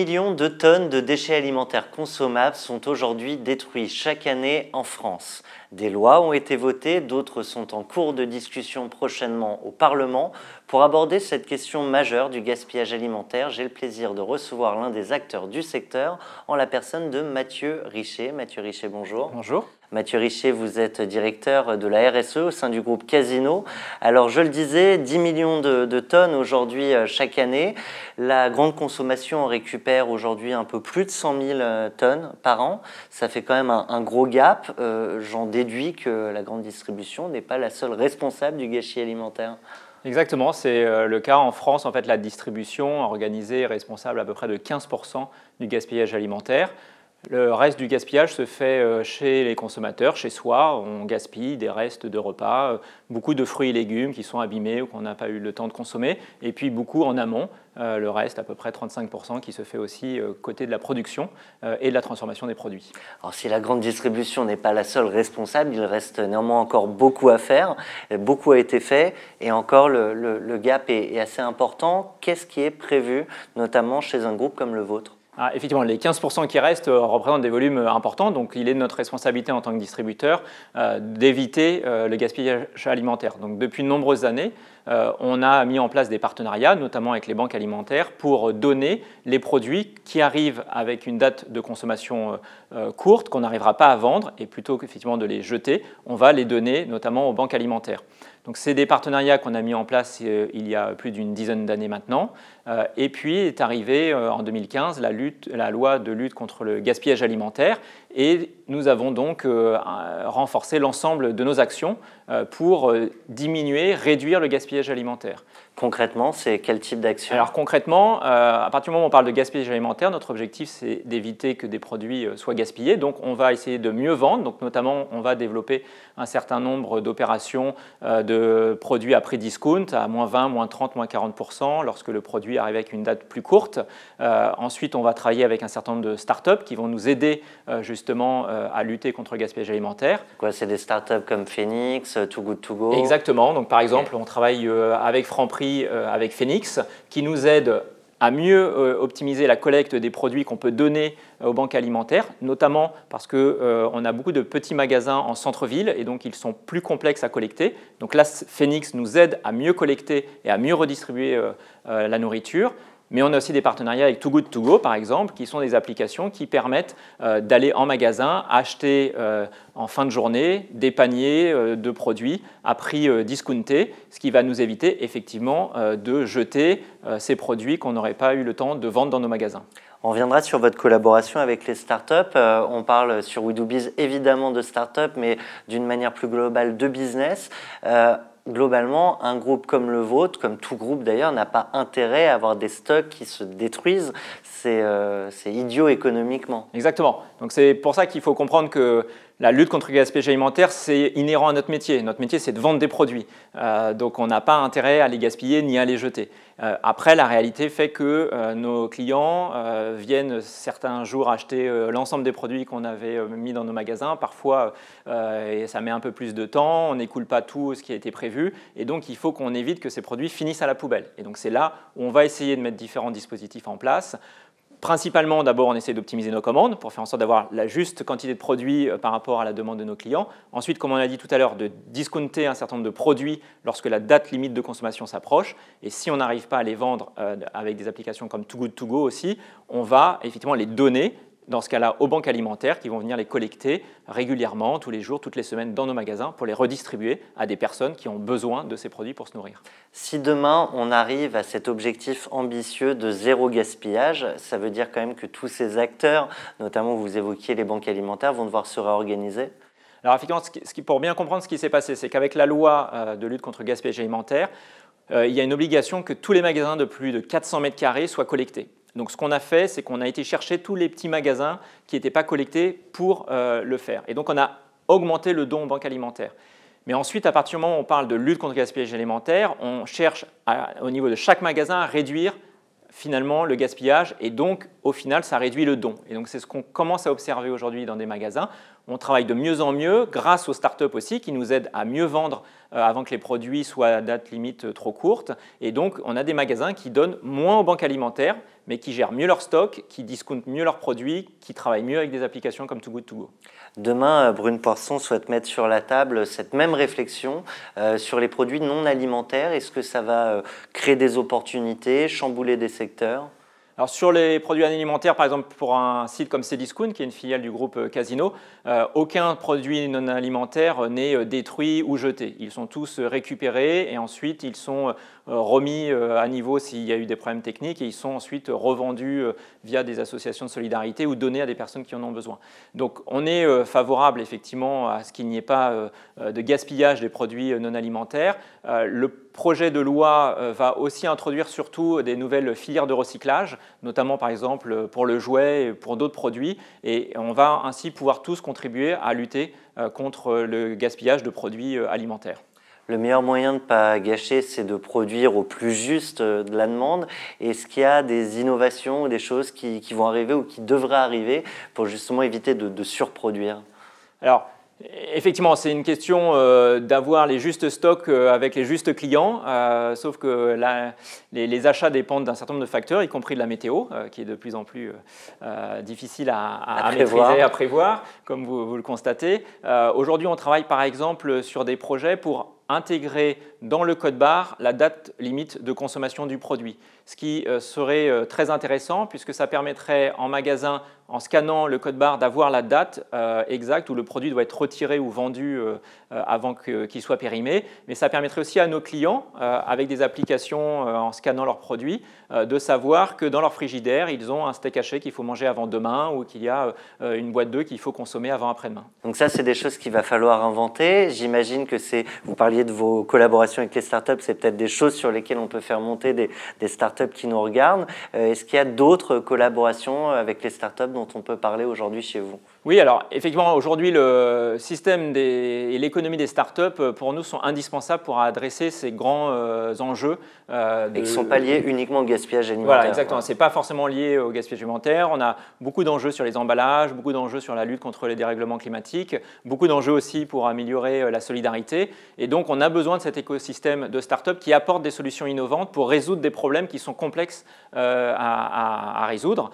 millions de tonnes de déchets alimentaires consommables sont aujourd'hui détruits chaque année en France. Des lois ont été votées, d'autres sont en cours de discussion prochainement au Parlement. Pour aborder cette question majeure du gaspillage alimentaire, j'ai le plaisir de recevoir l'un des acteurs du secteur en la personne de Mathieu Richer. Mathieu Richer, bonjour. Bonjour. Mathieu Richer, vous êtes directeur de la RSE au sein du groupe Casino. Alors je le disais, 10 millions de tonnes aujourd'hui chaque année. La grande consommation en récupère aujourd'hui un peu plus de 100 000 tonnes par an. Ça fait quand même un gros gap. J'en déduis que la grande distribution n'est pas la seule responsable du gâchis alimentaire. Exactement, c'est le cas en France. En fait, la distribution organisée est responsable à peu près de 15% du gaspillage alimentaire. Le reste du gaspillage se fait chez les consommateurs, chez soi. On gaspille des restes de repas, beaucoup de fruits et légumes qui sont abîmés ou qu'on n'a pas eu le temps de consommer, et puis beaucoup en amont, le reste, à peu près 35%, qui se fait aussi côté de la production et de la transformation des produits. Alors si la grande distribution n'est pas la seule responsable, il reste néanmoins encore beaucoup à faire. Beaucoup a été fait et encore le gap est assez important. Qu'est-ce qui est prévu, notamment chez un groupe comme le vôtre ? Effectivement, les 15% qui restent représentent des volumes importants, donc il est de notre responsabilité en tant que distributeur d'éviter le gaspillage alimentaire. Donc depuis de nombreuses années, on a mis en place des partenariats, notamment avec les banques alimentaires, pour donner les produits qui arrivent avec une date de consommation courte, qu'on n'arrivera pas à vendre, et plutôt qu'effectivement de les jeter, on va les donner notamment aux banques alimentaires. Donc c'est des partenariats qu'on a mis en place il y a plus d'une dizaine d'années maintenant. Et puis est arrivée en 2015 la loi de lutte contre le gaspillage alimentaire. Et nous avons donc renforcé l'ensemble de nos actions pour diminuer, réduire le gaspillage alimentaire. Concrètement, c'est quel type d'action ? Alors concrètement, à partir du moment où on parle de gaspillage alimentaire, notre objectif c'est d'éviter que des produits soient gaspillés. Donc on va essayer de mieux vendre. Donc notamment, on va développer un certain nombre d'opérations de produits à prix discount, à moins 20, moins 30, moins 40%, lorsque le produit arrive avec une date plus courte. Ensuite, on va travailler avec un certain nombre de startups qui vont nous aider justement à lutter contre le gaspillage alimentaire. C'est des startups comme Phoenix, Too Good To Go. Exactement. Donc par exemple, on travaille avec Franprix, avec Phoenix, qui nous aide à mieux optimiser la collecte des produits qu'on peut donner aux banques alimentaires, notamment parce qu'on a beaucoup de petits magasins en centre-ville et donc ils sont plus complexes à collecter. Donc là, Phoenix nous aide à mieux collecter et à mieux redistribuer la nourriture. Mais on a aussi des partenariats avec Too Good To Go, par exemple, qui sont des applications qui permettent d'aller en magasin, acheter en fin de journée des paniers de produits à prix discounté, ce qui va nous éviter effectivement de jeter ces produits qu'on n'aurait pas eu le temps de vendre dans nos magasins. On reviendra sur votre collaboration avec les startups. On parle sur WeDoBiz évidemment de startups, mais d'une manière plus globale de business. Globalement, un groupe comme le vôtre, comme tout groupe d'ailleurs, n'a pas intérêt à avoir des stocks qui se détruisent. C'est idiot économiquement. Exactement. Donc c'est pour ça qu'il faut comprendre que la lutte contre le gaspillage alimentaire, c'est inhérent à notre métier. Notre métier, c'est de vendre des produits. Donc on n'a pas intérêt à les gaspiller ni à les jeter. Après, la réalité fait que nos clients viennent certains jours acheter l'ensemble des produits qu'on avait mis dans nos magasins. Parfois, ça met un peu plus de temps, on n'écoule pas tout ce qui a été prévu. Et donc, il faut qu'on évite que ces produits finissent à la poubelle. Et donc, c'est là où on va essayer de mettre différents dispositifs en place. Principalement, d'abord, on essaie d'optimiser nos commandes pour faire en sorte d'avoir la juste quantité de produits par rapport à la demande de nos clients. Ensuite, comme on l'a dit tout à l'heure, de discounter un certain nombre de produits lorsque la date limite de consommation s'approche. Et si on n'arrive pas à les vendre avec des applications comme Too Good To Go aussi, on va effectivement les donner, dans ce cas-là, aux banques alimentaires qui vont venir les collecter régulièrement, tous les jours, toutes les semaines dans nos magasins pour les redistribuer à des personnes qui ont besoin de ces produits pour se nourrir. Si demain on arrive à cet objectif ambitieux de zéro gaspillage, ça veut dire quand même que tous ces acteurs, notamment vous évoquiez les banques alimentaires, vont devoir se réorganiser ? Alors effectivement, pour bien comprendre ce qui s'est passé, c'est qu'avec la loi de lutte contre le gaspillage alimentaire, il y a une obligation que tous les magasins de plus de 400 mètres carrés soient collectés. Donc ce qu'on a fait, c'est qu'on a été chercher tous les petits magasins qui n'étaient pas collectés pour le faire. Et donc on a augmenté le don aux banques alimentaires. Mais ensuite, à partir du moment où on parle de lutte contre le gaspillage alimentaire, on cherche au niveau de chaque magasin à réduire finalement le gaspillage et donc au final ça réduit le don. Et donc c'est ce qu'on commence à observer aujourd'hui dans des magasins. On travaille de mieux en mieux grâce aux startups aussi qui nous aident à mieux vendre avant que les produits soient à date limite trop courte. Et donc, on a des magasins qui donnent moins aux banques alimentaires, mais qui gèrent mieux leur stock, qui discountent mieux leurs produits, qui travaillent mieux avec des applications comme Too Good To Go. Demain, Brune Poisson souhaite mettre sur la table cette même réflexion sur les produits non alimentaires. Est-ce que ça va créer des opportunités, chambouler des secteurs ? Alors sur les produits alimentaires, par exemple pour un site comme Cdiscount, qui est une filiale du groupe Casino, aucun produit non alimentaire n'est détruit ou jeté. Ils sont tous récupérés et ensuite ils sont remis à niveau s'il y a eu des problèmes techniques et ils sont ensuite revendus via des associations de solidarité ou donnés à des personnes qui en ont besoin. Donc on est favorable effectivement à ce qu'il n'y ait pas de gaspillage des produits non alimentaires. Le projet de loi va aussi introduire surtout des nouvelles filières de recyclage, notamment par exemple pour le jouet et pour d'autres produits. Et on va ainsi pouvoir tous contribuer à lutter contre le gaspillage de produits alimentaires. Le meilleur moyen de ne pas gâcher, c'est de produire au plus juste de la demande. Est-ce qu'il y a des innovations ou des choses qui vont arriver ou qui devraient arriver pour justement éviter de surproduire ? Alors, effectivement, c'est une question d'avoir les justes stocks avec les justes clients, sauf que les achats dépendent d'un certain nombre de facteurs, y compris de la météo, qui est de plus en plus difficile à maîtriser, à prévoir, comme vous le constatez. Aujourd'hui, on travaille par exemple sur des projets pour intégrer dans le code barre la date limite de consommation du produit, ce qui serait très intéressant puisque ça permettrait en magasin, en scannant le code barre, d'avoir la date exacte où le produit doit être retiré ou vendu avant qu'il soit périmé. Mais ça permettrait aussi à nos clients, avec des applications en scannant leurs produits, de savoir que dans leur frigidaire, ils ont un steak haché qu'il faut manger avant demain ou qu'il y a une boîte d'œufs qu'il faut consommer avant après-demain. Donc ça, c'est des choses qu'il va falloir inventer. J'imagine que vous parliez de vos collaborations avec les startups, c'est peut-être des choses sur lesquelles on peut faire monter des startups qui nous regardent. Est-ce qu'il y a d'autres collaborations avec les startups dont on peut parler aujourd'hui chez vous ? Oui, alors effectivement, aujourd'hui, le système et l'économie des startups, pour nous, sont indispensables pour adresser ces grands enjeux. Et qui ne sont pas liés uniquement au gaspillage alimentaire. Voilà, exactement. Ce n'est pas forcément lié au gaspillage alimentaire. On a beaucoup d'enjeux sur les emballages, beaucoup d'enjeux sur la lutte contre les dérèglements climatiques, beaucoup d'enjeux aussi pour améliorer la solidarité. Et donc, on a besoin de cet écosystème de startups qui apportent des solutions innovantes pour résoudre des problèmes qui sont complexes à résoudre.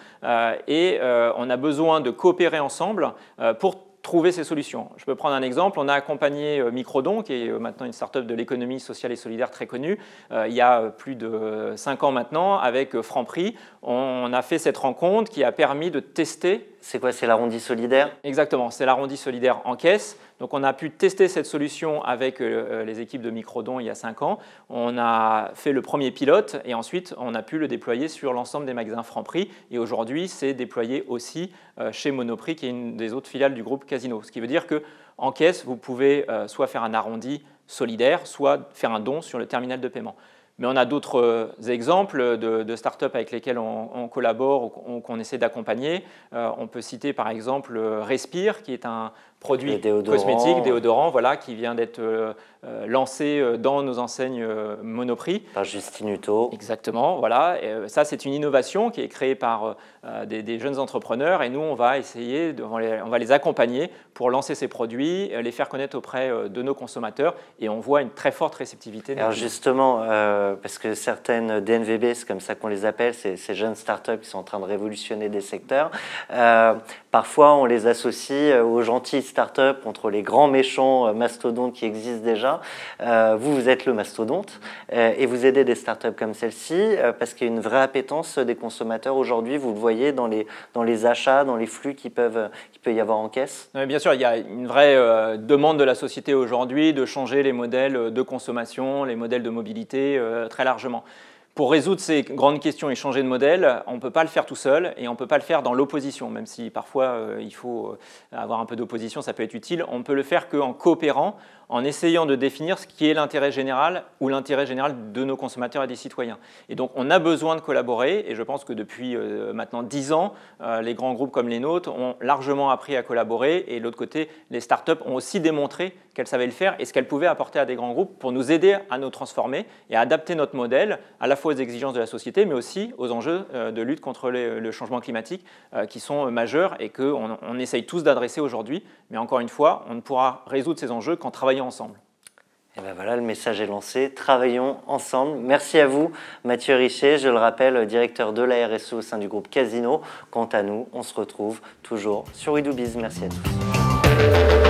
Et on a besoin de coopérer ensemble pour trouver ces solutions. Je peux prendre un exemple. On a accompagné Microdon, qui est maintenant une start-up de l'économie sociale et solidaire très connue, il y a plus de 5 ans maintenant, avec Franprix. On a fait cette rencontre qui a permis de tester. C'est quoi, c'est l'arrondi solidaire ? Exactement, c'est l'arrondi solidaire en caisse. Donc on a pu tester cette solution avec les équipes de Microdon il y a 5 ans. On a fait le premier pilote et ensuite on a pu le déployer sur l'ensemble des magasins Franprix. Et aujourd'hui, c'est déployé aussi chez Monoprix, qui est une des autres filiales du groupe Casino. Ce qui veut dire qu'en caisse, vous pouvez soit faire un arrondi solidaire, soit faire un don sur le terminal de paiement. Mais on a d'autres exemples de startups avec lesquelles on collabore ou qu'on essaie d'accompagner. On peut citer par exemple Respire, qui est un produit cosmétique, déodorant, voilà, qui vient d'être lancé dans nos enseignes Monoprix. Par Justine Hutto. Exactement, voilà. Et ça, c'est une innovation qui est créée par des jeunes entrepreneurs et nous, on va essayer, on va les accompagner pour lancer ces produits, les faire connaître auprès de nos consommateurs et on voit une très forte réceptivité. Alors justement, parce que certaines DNVB, c'est comme ça qu'on les appelle, ces jeunes startups qui sont en train de révolutionner des secteurs, parfois on les associe aux gentilles startups contre les grands méchants mastodontes qui existent déjà. Vous êtes le mastodonte et vous aidez des startups comme celle-ci parce qu'il y a une vraie appétence des consommateurs aujourd'hui. Vous le voyez dans les achats, dans les flux qu'il peut y avoir en caisse. Oui, bien sûr, il y a une vraie demande de la société aujourd'hui de changer les modèles de consommation, les modèles de mobilité très largement. Pour résoudre ces grandes questions et changer de modèle, on ne peut pas le faire tout seul et on ne peut pas le faire dans l'opposition, même si parfois il faut avoir un peu d'opposition, ça peut être utile. On ne peut le faire qu'en coopérant, en essayant de définir ce qui est l'intérêt général ou l'intérêt général de nos consommateurs et des citoyens. Et donc on a besoin de collaborer et je pense que depuis maintenant 10 ans, les grands groupes comme les nôtres ont largement appris à collaborer et de l'autre côté, les startups ont aussi démontré qu'elles savaient le faire et ce qu'elles pouvaient apporter à des grands groupes pour nous aider à nous transformer et à adapter notre modèle à la fois aux exigences de la société mais aussi aux enjeux de lutte contre le changement climatique qui sont majeurs et qu'on essaye tous d'adresser aujourd'hui. Mais encore une fois, on ne pourra résoudre ces enjeux qu'en travaillant ensemble. Et bien voilà, le message est lancé. Travaillons ensemble. Merci à vous, Mathieu Richer, je le rappelle, directeur de la RSE au sein du groupe Casino. Quant à nous, on se retrouve toujours sur We Do Biz. Merci à tous.